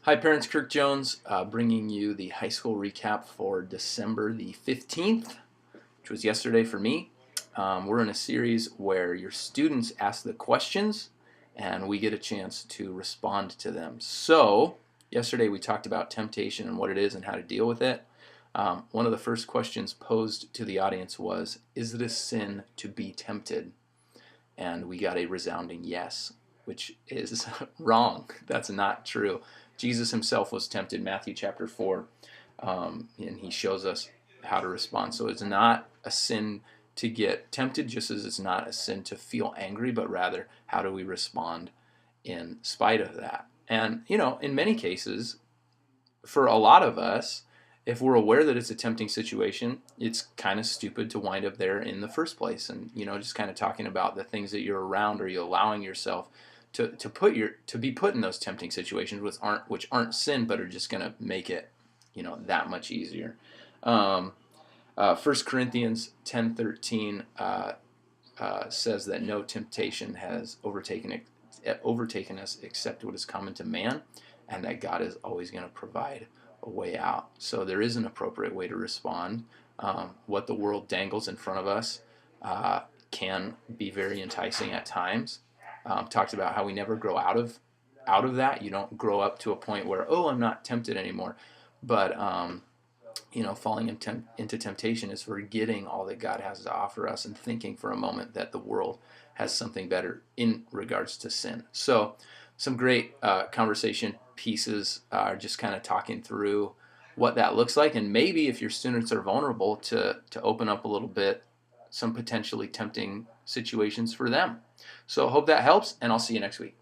Hi parents, Kirk Jones bringing you the high school recap for December the 15th, which was yesterday for me. We're in a series where your students ask the questions and we get a chance to respond to them. So, yesterday we talked about temptation and what it is and how to deal with it. One of the first questions posed to the audience was, is it a sin to be tempted? And we got a resounding yes, which is wrong. That's not true. Jesus himself was tempted, Matthew chapter 4, and he shows us how to respond. So it's not a sin to get tempted, just as it's not a sin to feel angry, but rather, how do we respond in spite of that? And, in many cases, for a lot of us, if we're aware that it's a tempting situation, it's kind of stupid to wind up there in the first place. And just kind of talking about the things that you're around, or you allowing yourself to be put in those tempting situations, which aren't sin, but are just going to make it that much easier. 1 Corinthians 10:13 says that no temptation has overtaken us except what is common to man, and that God is always going to provide a way out. So there is an appropriate way to respond. What the world dangles in front of us can be very enticing at times. Talked about how we never grow out of that. You don't grow up to a point where, oh, I'm not tempted anymore. But falling into temptation is forgetting all that God has to offer us and thinking for a moment that the world has something better in regards to sin. So some great conversation pieces are just kind of talking through what that looks like, and maybe if your students are vulnerable, to open up a little bit some potentially tempting situations for them. So hope that helps, and I'll see you next week.